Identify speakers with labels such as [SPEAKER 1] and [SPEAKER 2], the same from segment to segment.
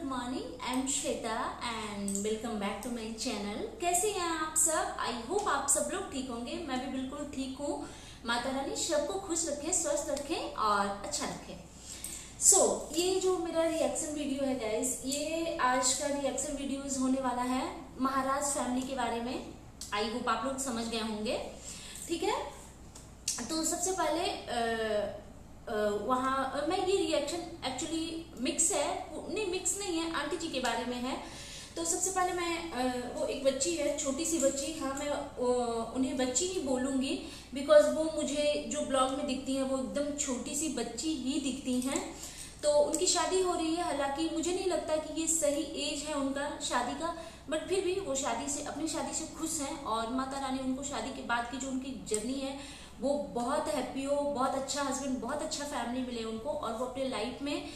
[SPEAKER 1] Morning, I am Shweta and welcome back to my channel. कैसे हैं आप सब? आई होप आप सब लोग ठीक होंगे। मैं भी बिल्कुल ठीक हूँ। माता रानी सबको खुश रखें, स्वस्थ रखें और अच्छा रखें। ये जो मेरा रिएक्शन वीडियो है गाइस, ये आज का रिएक्शन वीडियोज होने वाला है महाराज फैमिली के बारे में। आई होप आप लोग समझ गए होंगे, ठीक है। तो सबसे पहले वहाँ मैं ये रिएक्शन एक्चुअली मिक्स है, नहीं मिक्स नहीं है, आंटी जी के बारे में है। तो सबसे पहले मैं वो एक बच्ची है, छोटी सी बच्ची, हाँ मैं उन्हें बच्ची ही बोलूँगी बिकॉज वो मुझे जो ब्लॉग में दिखती हैं वो एकदम छोटी सी बच्ची ही दिखती हैं। तो उनकी शादी हो रही है, हालांकि मुझे नहीं लगता कि ये सही एज है उनका शादी का, बट फिर भी वो अपनी शादी से खुश हैं और माता रानी उनको शादी के बाद की जो उनकी जर्नी है वो बहुत हैप्पी हो, बहुत अच्छा हस्बैंड, बहुत अच्छा फैमिली मिले उनको और वो अपने लाइफ में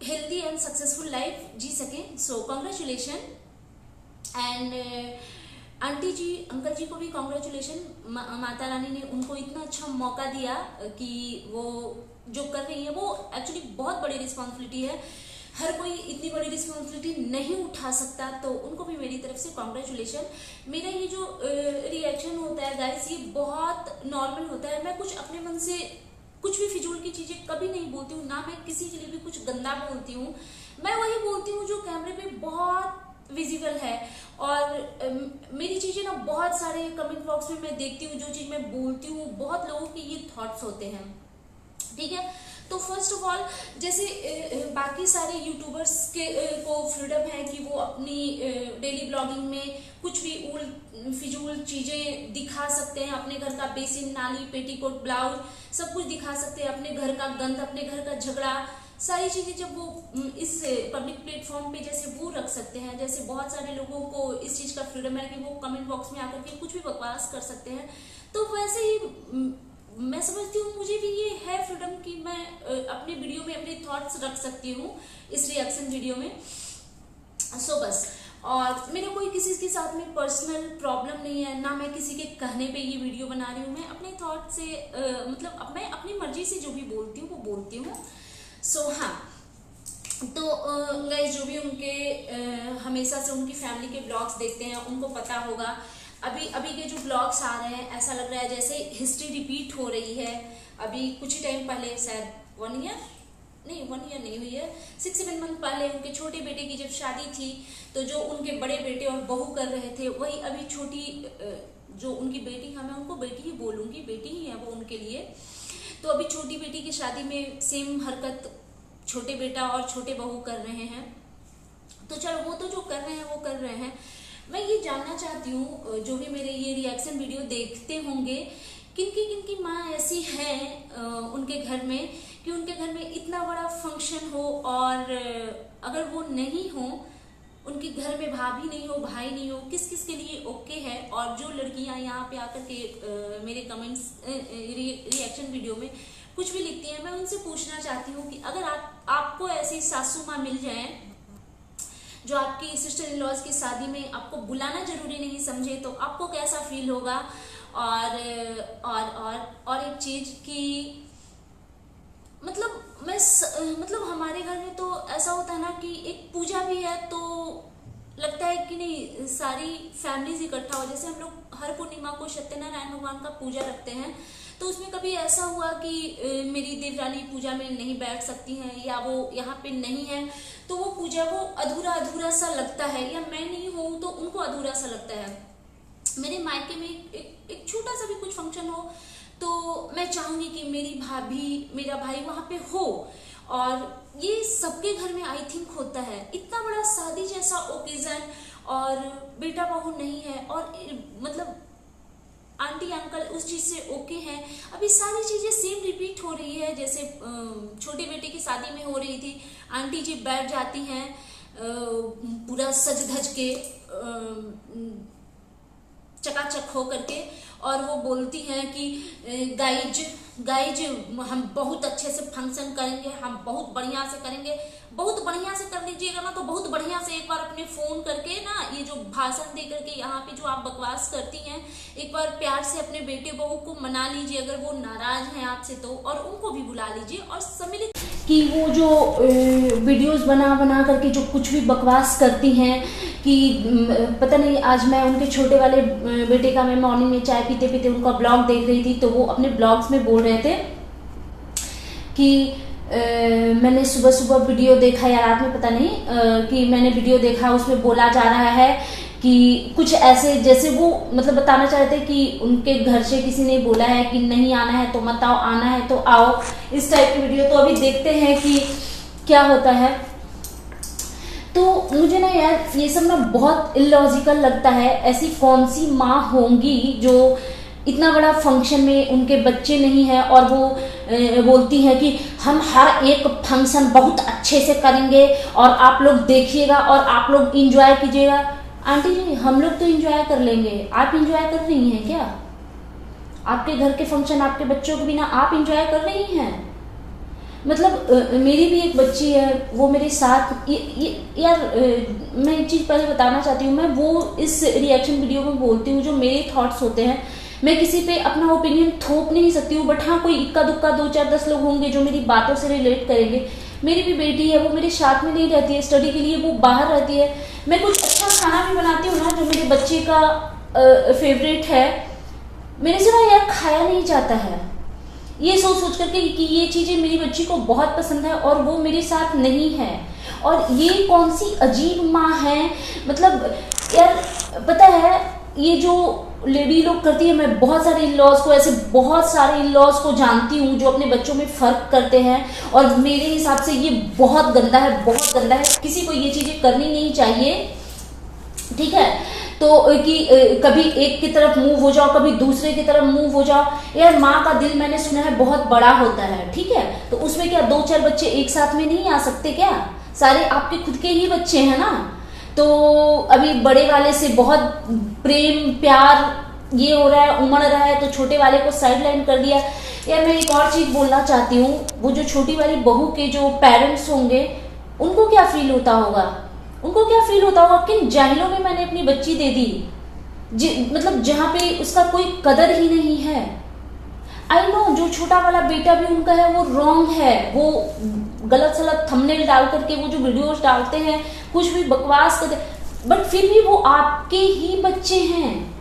[SPEAKER 1] हेल्दी एंड सक्सेसफुल लाइफ जी सकें। So congratulation and aunty ji, uncle ji को भी कॉन्ग्रेचुलेशन। माता रानी ने उनको इतना अच्छा मौका दिया कि वो जो कर रही है वो एक्चुअली बहुत बड़ी रिस्पॉन्सिबिलिटी है। हर कोई इतनी बड़ी रिस्पॉन्सिबिलिटी नहीं उठा सकता, तो उनको भी मेरी तरफ से कॉन्ग्रेचुलेशन। मेरा ये जो रिएक्शन होता है गाइस, ये बहुत नॉर्मल होता है। मैं कुछ अपने मन से कुछ भी फिजूल की चीजें कभी नहीं बोलती हूँ, ना मैं किसी के लिए भी कुछ गंदा बोलती हूँ। मैं वही बोलती हूँ जो कैमरे पे बहुत विजिबल है। और मेरी चीजें ना बहुत सारे कमेंट बॉक्स में मैं देखती हूँ, जो चीज मैं बोलती हूँ बहुत लोगों के ये थॉट्स होते हैं, ठीक है। तो फर्स्ट ऑफ ऑल, जैसे बाकी सारे यूट्यूबर्स को फ्रीडम है कि वो अपनी डेली ब्लॉगिंग में कुछ भी फिजूल चीजें दिखा सकते हैं, अपने घर का बेसिन, नाली, पेटीकोट, ब्लाउज सब कुछ दिखा सकते हैं, अपने घर का गंद, अपने घर का झगड़ा, सारी चीजें जब वो इस पब्लिक प्लेटफॉर्म पे जैसे वो रख सकते हैं, जैसे बहुत सारे लोगों को इस चीज का फ्रीडम है कि वो कमेंट बॉक्स में आकर के कुछ भी बकवास कर सकते हैं, तो वैसे ही मैं समझती हूँ मुझे भी ये है फ्रीडम कि मैं अपने वीडियो में अपने थॉट्स रख सकती हूँ इस रिएक्शन वीडियो में। बस, और मेरा कोई किसी के साथ में पर्सनल प्रॉब्लम नहीं है, ना मैं किसी के कहने पे ये वीडियो बना रही हूँ। मैं अपने थॉट से मतलब मैं अपनी मर्जी से जो भी बोलती हूँ वो बोलती हूँ। हाँ, तो गाइस जो भी उनके हमेशा से उनकी फैमिली के ब्लॉग्स देखते हैं उनको पता होगा, अभी के जो ब्लॉग्स आ रहे हैं ऐसा लग रहा है जैसे हिस्ट्री रिपीट हो रही है। अभी कुछ ही टाइम पहले, शायद 1 ईयर नहीं हुई है, 6-7 मंथ पहले उनके छोटे बेटे की जब शादी थी, तो जो उनके बड़े बेटे और बहू कर रहे थे, वही अभी छोटी जो उनकी बेटी, हाँ मैं उनको बेटी ही बोलूंगी, बेटी ही है वो उनके लिए। तो अभी छोटी बेटी की शादी में सेम हरकत छोटे बेटा और छोटे बहू कर रहे हैं। तो चलो, वो तो जो कर रहे हैं वो कर रहे हैं। मैं ये जानना चाहती हूँ, जो भी मेरे ये रिएक्शन वीडियो देखते होंगे, किनकी माँ ऐसी है उनके घर में कि उनके घर में इतना बड़ा फंक्शन हो और अगर वो नहीं हो, उनके घर में भाभी नहीं हो, भाई नहीं हो, किस किस के लिए ओके है। और जो लड़कियां यहाँ पे आकर के मेरे कमेंट्स रिएक्शन वीडियो में कुछ भी लिखती हैं, मैं उनसे पूछना चाहती हूँ कि अगर आपको ऐसी सासू माँ मिल जाए जो आपकी सिस्टर इन लॉज की शादी में आपको बुलाना जरूरी नहीं समझे, तो आपको कैसा फील होगा। और एक चीज कि मतलब हमारे घर में तो ऐसा होता है ना कि एक पूजा भी है, तो लगता है कि नहीं सारी फैमिलीज इकट्ठा हो। जैसे हम लोग हर पूर्णिमा को सत्यनारायण भगवान का पूजा रखते हैं, तो उसमें कभी ऐसा हुआ कि मेरी देवरानी पूजा में नहीं बैठ सकती हैं या वो यहाँ पे नहीं है, तो वो पूजा वो अधूरा सा लगता है, या मैं नहीं हूँ तो उनको अधूरा सा लगता है। मेरे मायके में एक छोटा सा भी कुछ फंक्शन हो तो मैं चाहूंगी कि मेरी भाभी, मेरा भाई वहां पे हो, और ये सबके घर में आई थिंक होता है। इतना बड़ा शादी जैसा ओकेजन और बेटा बहू नहीं है, और मतलब आंटी अंकल उस चीज से ओके हैं। अभी सारी चीजें सेम रिपीट हो रही है, जैसे छोटे बेटे की शादी में हो रही थी। आंटी जी बैठ जाती हैं पूरा सज धज के, चकाचक हो करके, और वो बोलती हैं कि गाइज हम बहुत अच्छे से फंक्शन करेंगे, हम बहुत बढ़िया से करेंगे, बहुत बढ़िया से कर लीजिएगा हो ना तो बहुत बढ़िया से एक बार अपने फोन करके ना, ये जो भाषण दे करके यहाँ पे जो आप बकवास करती हैं, एक बार प्यार से अपने बेटे बहू को मना लीजिए, अगर वो नाराज हैं आपसे तो, और उनको भी बुला लीजिए और सम्मिलित कि वो जो वीडियोस बना बना करके जो कुछ भी बकवास करती हैं कि पता नहीं, आज मैं उनके छोटे वाले बेटे का, मैं मॉर्निंग में चाय पीते पीते उनका ब्लॉग देख रही थी, तो वो अपने ब्लॉग्स में बोल रहे थे कि मैंने सुबह सुबह वीडियो देखा या रात में पता नहीं, कि मैंने वीडियो देखा, उसमें बोला जा रहा है कि कुछ ऐसे, जैसे वो मतलब बताना चाहते थे कि उनके घर से किसी ने बोला है कि नहीं आना है तो मत आओ, आना है तो आओ, इस टाइप की वीडियो। तो अभी देखते हैं कि क्या होता है। तो मुझे ना यार ये सब ना बहुत इलॉजिकल लगता है। ऐसी कौन सी माँ होंगी जो इतना बड़ा फंक्शन में उनके बच्चे नहीं है और वो बोलती है कि हम हर एक फंक्शन बहुत अच्छे से करेंगे और आप लोग देखिएगा और आप लोग इंजॉय कीजिएगा। आंटी जी, हम लोग तो इंजॉय कर लेंगे, आप इंजॉय कर रही हैं क्या? आपके घर के फंक्शन आपके बच्चों के बिना आप इंजॉय कर रही हैं? मतलब मेरी भी एक बच्ची है, वो मेरे साथ यार मैं एक चीज पहले बताना चाहती हूँ, मैं वो इस रिएक्शन वीडियो में बोलती हूँ जो मेरे थॉट्स होते हैं। मैं किसी पे अपना ओपिनियन थोप नहीं सकती हूँ, बट हाँ कोई इक्का दुक्का 2-4-10 लोग होंगे जो मेरी बातों से रिलेट करेंगे। मेरी भी बेटी है, वो मेरे साथ में नहीं रहती है, स्टडी के लिए वो बाहर रहती है। मैं कुछ अच्छा खाना भी बनाती हूँ ना जो मेरे बच्चे का फेवरेट है, मेरे से ना यार खाया नहीं जाता है, ये सोच सोच करके कि ये चीजें मेरी बच्ची को बहुत पसंद है और वो मेरे साथ नहीं है। और ये कौन सी अजीब माँ है, मतलब यार पता है ये जो लेडी लोग करती है, मैं बहुत सारे इन-लॉज को, ऐसे बहुत सारे इन-लॉज को जानती हूँ जो अपने बच्चों में फर्क करते हैं, और मेरे हिसाब से ये बहुत गंदा है, बहुत गंदा है। किसी को ये चीजें करनी नहीं चाहिए, ठीक है? तो कि कभी एक की तरफ मूव हो जाओ, कभी दूसरे की तरफ मूव हो जाओ। यार माँ का दिल मैंने सुना है बहुत बड़ा होता है, ठीक है? तो उसमें क्या 2-4 बच्चे एक साथ में नहीं आ सकते क्या? सारे आपके खुद के ही बच्चे हैं ना। तो अभी बड़े वाले से बहुत प्रेम प्यार ये हो रहा है, उमड़ रहा है, तो छोटे वाले को साइड लाइन कर दिया। यार मैं एक और चीज बोलना चाहती हूँ, वो जो छोटी वाली बहू के जो पेरेंट्स होंगे उनको क्या फील होता होगा, उनको क्या फील होता होगा? किन जाहिलों में मैंने अपनी बच्ची दे दी, मतलब जहाँ पे उसका कोई कदर ही नहीं है। आई नो जो छोटा वाला बेटा भी उनका है वो रॉन्ग है, वो गलत सलत थंबनेल डाल करके वो जो वीडियोस डालते हैं, कुछ भी बकवास करते, बट फिर भी वो आपके ही बच्चे हैं।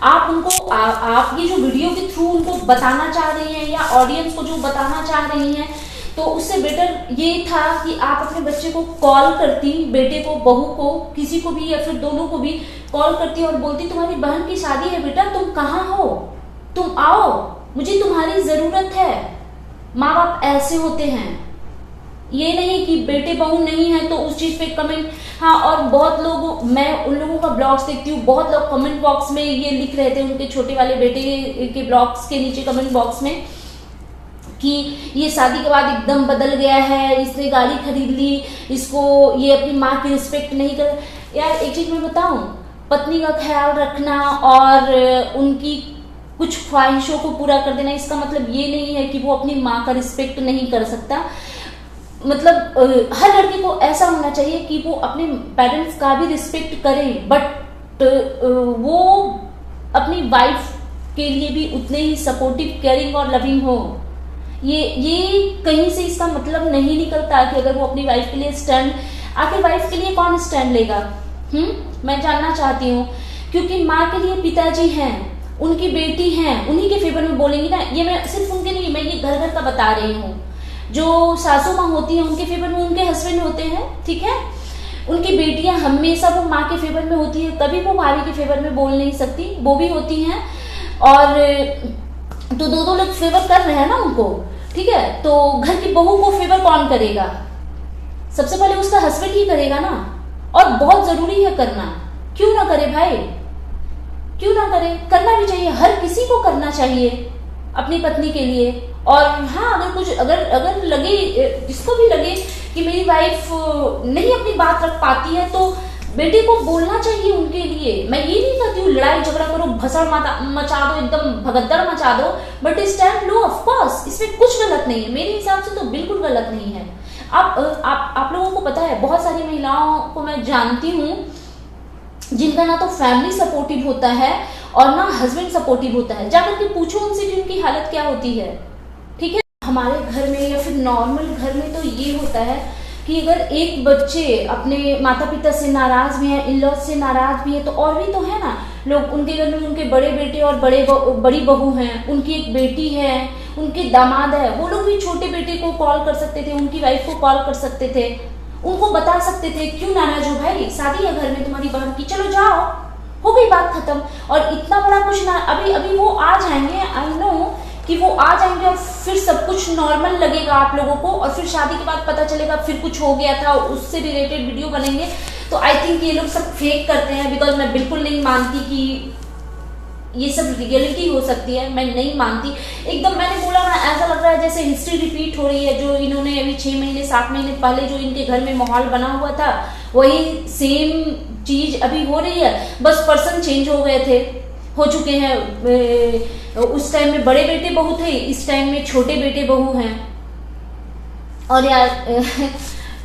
[SPEAKER 1] आप उनको आप ये जो वीडियो के थ्रू उनको बताना चाह रही हैं या ऑडियंस को जो बताना चाह रही हैं, तो उससे बेटर ये था कि आप अपने बच्चे को कॉल करती, बेटे को, बहू को, किसी को भी या फिर दोनों को भी कॉल करती और बोलती तुम्हारी बहन की शादी है बेटा, तुम कहाँ हो, तुम आओ, मुझे तुम्हारी जरूरत है। माँ बाप ऐसे होते हैं, ये नहीं कि बेटे बहू नहीं है तो उस चीज पे कमेंट। हाँ, और बहुत लोग, मैं उन लोगों का ब्लॉग्स देखती हूँ, बहुत लोग कमेंट बॉक्स में ये लिख रहे थे उनके छोटे वाले बेटे के ब्लॉग्स के नीचे कमेंट बॉक्स में कि ये शादी के बाद एकदम बदल गया है, इसने गाड़ी खरीद ली, इसको ये अपनी माँ की रिस्पेक्ट नहीं कर। यार एक चीज मैं बताऊं, पत्नी का ख्याल रखना और उनकी कुछ ख्वाहिशों को पूरा कर देना, इसका मतलब ये नहीं है कि वो अपनी माँ का रिस्पेक्ट नहीं कर सकता। मतलब हर लड़के को ऐसा होना चाहिए कि वो अपने पेरेंट्स का भी रिस्पेक्ट करे, बट वो अपनी वाइफ के लिए भी उतने ही सपोर्टिव, केयरिंग और लविंग हो। ये कहीं से इसका मतलब नहीं निकलता कि अगर वो अपनी वाइफ के लिए स्टैंड, आखिर वाइफ के लिए कौन स्टैंड लेगा? मैं जानना चाहती हूँ, क्योंकि माँ के लिए पिताजी हैं, उनकी बेटी हैं, उन्हीं के फेवर में बोलेंगी ना। ये मैं सिर्फ उनके नहीं, मैं ये घर घर का बता रही हूँ। जो सासू माँ होती है उनके फेवर में उनके हस्बैंड होते हैं, ठीक है? उनकी बेटियां हमेशा वो माँ के फेवर में होती है, कभी वो भाभी के फेवर में बोल नहीं सकती, वो भी होती हैं। और तो दो लोग फेवर कर रहे हैं ना उनको, ठीक है? तो घर की बहू को फेवर कौन करेगा? सबसे पहले उसका हस्बैंड ही करेगा ना, और बहुत जरूरी है करना। क्यों ना करे भाई, क्यों ना करे? करना भी चाहिए, हर किसी को करना चाहिए अपनी पत्नी के लिए। और हाँ, अगर कुछ अगर लगे, जिसको भी लगे कि मेरी वाइफ नहीं अपनी बात रख पाती है, तो बेटे को बोलना चाहिए उनके लिए। मैं ये नहीं कहती हूँ लड़ाई झगड़ा करो, भसड़ मचा दो, एकदम भगदड़ मचा दो, but stand low. Of course इसमें कुछ गलत नहीं है, मेरे हिसाब से तो बिल्कुल गलत नहीं है। आप लोगों को पता है, बहुत सारी महिलाओं को मैं जानती हूँ जिनका ना तो फैमिली सपोर्टिव होता है और ना हस्बैंड सपोर्टिव होता है। जाकर के पूछो उनसे कि उनकी हालत क्या होती है। ठीक है, हमारे घर में या फिर नॉर्मल घर में तो ये होता है कि अगर एक बच्चे अपने माता पिता से नाराज भी है, इन लॉज से नाराज भी है, तो और भी तो है ना लोग। उनके घर में उनके बड़े बेटे और बड़ी बहू हैं, उनकी एक बेटी है, उनके दामाद है, वो लोग भी छोटे बेटे को कॉल कर सकते थे, उनकी वाइफ को कॉल कर सकते थे, उनको बता सकते थे क्यों नाराज हो भाई, शादी है घर में तुम्हारी बहन की, चलो जाओ, हो गई बात खत्म। और इतना बड़ा कुछ ना, अभी वो आ जाएंगे, आई नो कि वो आ जाएंगे और फिर सब कुछ नॉर्मल लगेगा आप लोगों को, और फिर शादी के बाद पता चलेगा फिर कुछ हो गया था, उससे रिलेटेड वीडियो बनेंगे। तो आई थिंक ये लोग सब फेक करते हैं, बिकॉज मैं बिल्कुल नहीं मानती कि ये सब रियलिटी हो सकती है, मैं नहीं मानती एकदम। मैंने बोला ना, ऐसा लग रहा है जैसे हिस्ट्री रिपीट हो रही है। जो इन्होंने अभी 6 महीने 7 महीने पहले जो इनके घर में माहौल बना हुआ था, वही सेम चीज अभी हो रही है, बस पर्सन चेंज हो गए थे, हो चुके हैं। उस टाइम में बड़े बेटे बहू थे, इस टाइम में छोटे बेटे बहू हैं। और यार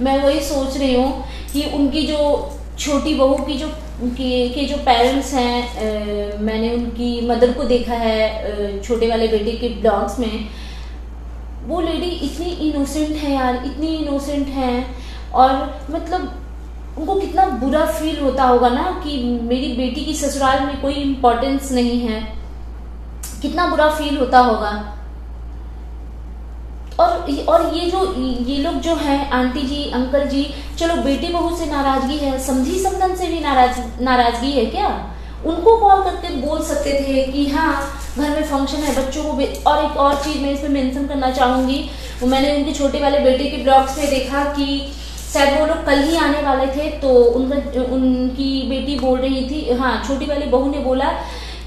[SPEAKER 1] मैं वही सोच रही हूँ कि उनकी जो छोटी बहू की जो के जो पेरेंट्स हैं, मैंने उनकी मदर को देखा है छोटे वाले बेटे के ब्लॉग्स में। वो लेडी इतनी इनोसेंट है यार, इतनी इनोसेंट है, और मतलब उनको कितना बुरा फील होता होगा ना कि मेरी बेटी की ससुराल में कोई इम्पोर्टेंस नहीं है, कितना बुरा फील होता होगा। और ये लोग जो हैं, आंटी जी अंकल जी, चलो बेटी बहू से नाराजगी है, समझी समधन से भी नाराजगी है क्या? उनको कॉल करके बोल सकते थे कि हाँ घर में फंक्शन है, बच्चों को और एक और चीज मैं इसमें मेंशन करना चाहूंगी, मैंने उनके छोटे वाले बेटे के ब्लॉग्स में देखा कि शायद वो लोग कल ही आने वाले थे, तो उनकी बेटी बोल रही थी, हाँ छोटी वाली बहू ने बोला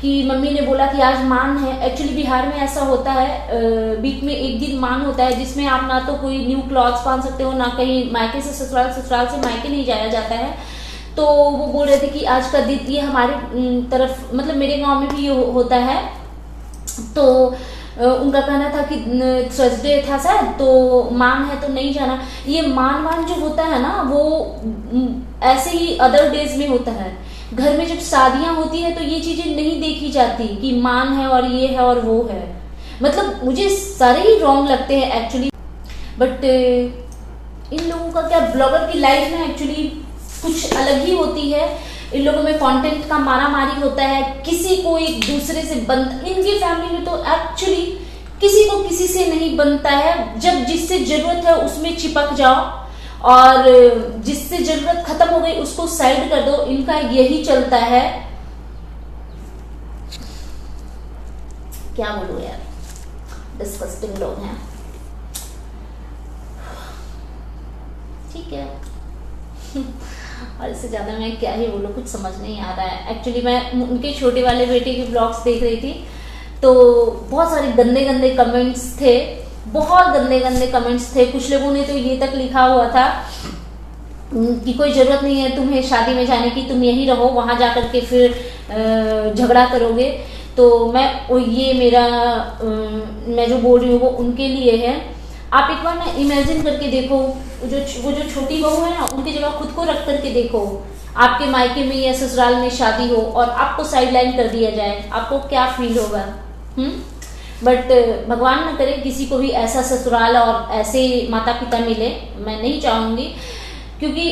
[SPEAKER 1] कि मम्मी ने बोला कि आज मान है। एक्चुअली बिहार में ऐसा होता है, वीक में एक दिन मान होता है, जिसमें आप ना तो कोई न्यू क्लॉथ्स पहन सकते हो, ना कहीं मायके से ससुराल, ससुराल से मायके नहीं जाया जाता है। तो वो बोल रहे थे कि आज का दिन, ये हमारे तरफ मतलब मेरे गांव में भी ये होता है। तो उनका कहना था कि थर्सडे था शायद, तो मान है तो नहीं जाना। ये मान जो होता है ना, वो ऐसे ही अदर डेज में होता है। घर में जब शादियां होती है तो ये चीजें नहीं देखी जाती कि मान है और ये है और वो है। मतलब मुझे सारे ही रॉन्ग लगते हैं एक्चुअली। बट इन लोगों का क्या, ब्लॉगर की लाइफ में एक्चुअली कुछ अलग ही होती है। इन लोगों में कंटेंट का मारा मारी होता है, किसी को एक दूसरे से इनकी फैमिली में तो एक्चुअली किसी को किसी से नहीं बनता है। जब जिससे जरूरत है उसमें चिपक जाओ, और जिससे जरूरत खत्म हो गई उसको साइड कर दो। इनका यही चलता है। क्या बोलूं यार, डिस्कस्टिंग लोग हैं। ठीक है और इससे ज्यादा मैं क्या ही बोलूं, कुछ समझ नहीं आ रहा है। एक्चुअली मैं उनके छोटे वाले बेटे के ब्लॉग्स देख रही थी, तो बहुत सारे गंदे गंदे कमेंट्स थे, बहुत गंदे गंदे कमेंट्स थे। कुछ लोगों ने तो ये तक लिखा हुआ था कि कोई जरूरत नहीं है तुम्हें शादी में जाने की, तुम यहीं रहो, वहां जाकर के फिर झगड़ा करोगे। तो ये मेरा मैं जो बोल रही हूँ वो उनके लिए है। आप एक बार ना इमेजिन करके देखो, वो जो छोटी बहू है ना, उनकी जगह खुद को रख करके देखो। आपके मायके में या ससुराल में शादी हो और आपको साइडलाइन कर दिया जाए, आपको क्या फील होगा? बट भगवान न करे किसी को भी ऐसा ससुराल और ऐसे माता पिता मिले, मैं नहीं चाहूंगी। क्योंकि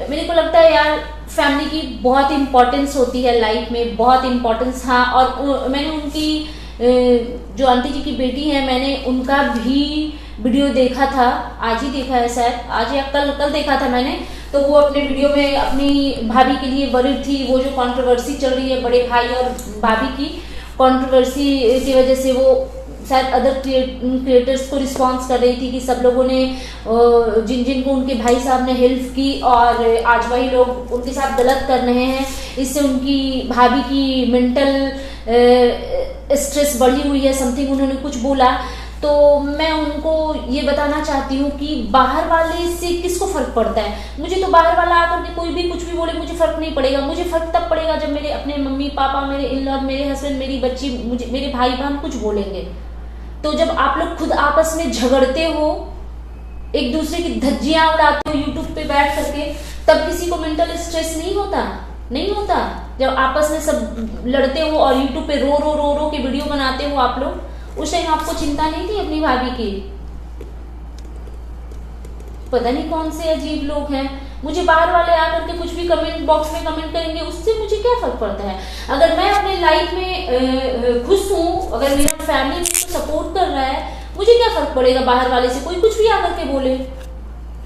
[SPEAKER 1] मेरे को लगता है यार, फैमिली की बहुत इंपॉर्टेंस होती है लाइफ में, बहुत इंपॉर्टेंस। हाँ, और मैंने उनकी जो आंटी जी की बेटी है, मैंने उनका भी वीडियो देखा था, आज ही देखा है शायद, आज या कल देखा था मैंने। तो वो अपने वीडियो में अपनी भाभी के लिए वरीड थी। वो जो कंट्रोवर्सी चल रही है बड़े भाई और भाभी की, कंट्रोवर्सी की वजह से वो शायद अदर क्रिएटर्स को रिस्पॉन्स कर रही थी कि सब लोगों ने जिनको उनके भाई साहब ने हेल्प की, और आज वही लोग उनके साथ गलत कर रहे हैं। इससे उनकी भाभी की मेंटल स्ट्रेस बढ़ी हुई है, समथिंग उन्होंने कुछ बोला। तो मैं उनको ये बताना चाहती हूँ कि बाहर वाले से किसको फर्क पड़ता है। मुझे तो बाहर वाला आकर के कोई भी कुछ भी बोले, मुझे फर्क नहीं पड़ेगा। मुझे फर्क तब पड़ेगा जब मेरे अपने मम्मी पापा, मेरे इन लॉ, मेरे हस्बैंड, मेरी बच्ची, मेरे भाई बहन कुछ बोलेंगे। तो जब आप लोग खुद आपस में झगड़ते हो एक दूसरे की धज्जियां उड़ाते हो यूट्यूब पे बैठ करके, तब किसी को मेंटल स्ट्रेस नहीं होता? नहीं होता। जब आपस में सब लड़ते हो और यूट्यूब पे रो रो रो रो के वीडियो बनाते हो आप लोग, उस टाइम आपको चिंता नहीं थी अपनी भाभी की? पता नहीं कौन से अजीब लोग हैं। मुझे बाहर वाले आकर के कुछ भी कमेंट बॉक्स में कमेंट करेंगे, उससे मुझे क्या फर्क पड़ता है? अगर मैं अपने लाइफ में खुश हूँ, अगर मेरा फैमिली मुझे सपोर्ट कर रहा है, मुझे क्या फर्क पड़ेगा बाहर वाले से कोई कुछ भी आकर के बोले?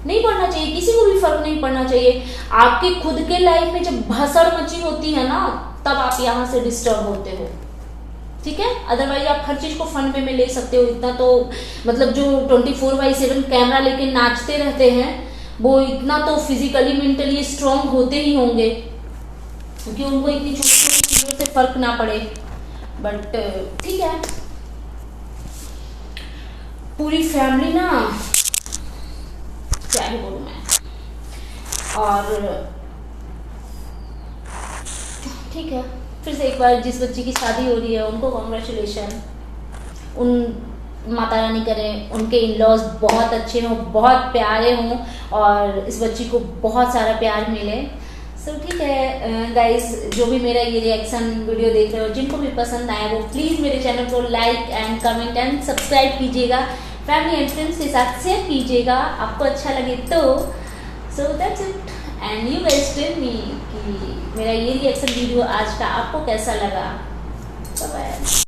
[SPEAKER 1] नहीं पड़ना चाहिए, किसी को भी फर्क नहीं पड़ना चाहिए। आपके खुद के लाइफ में जब भसड़ मची होती है ना, तब आप यहाँ से डिस्टर्ब होते हो, ठीक है? अदरवाइज आप हर चीज को फन वे में ले सकते हो। इतना तो मतलब जो 24/7 कैमरा लेके नाचते रहते हैं, वो इतना तो फिजिकली मेंटली स्ट्रांग होते ही होंगे, क्योंकि उनको इतनी छोटी छोटी चीजों से फर्क ना पड़े। बट ठीक है, पूरी फैमिली ना, क्या ही बोलूं मैं। और ठीक है, फिर से एक बार जिस बच्ची की शादी हो रही है उनको कॉन्ग्रेचुलेशन। उन माता रानी करें उनके इन लॉज बहुत अच्छे हों, बहुत प्यारे हों, और इस बच्ची को बहुत सारा प्यार मिले। सो ठीक है गाइस, जो भी मेरा ये रिएक्शन वीडियो देख रहे हो, जिनको भी पसंद आया वो प्लीज़ मेरे चैनल को like and comment and subscribe कीजिएगा, फैमिली एंड फ्रेंड्स के साथ शेयर कीजिएगा आपको अच्छा लगे तो। So that's it, and you guys tell me कि मेरा ये रिएक्शन वीडियो आज का आपको कैसा लगा। Bye bye.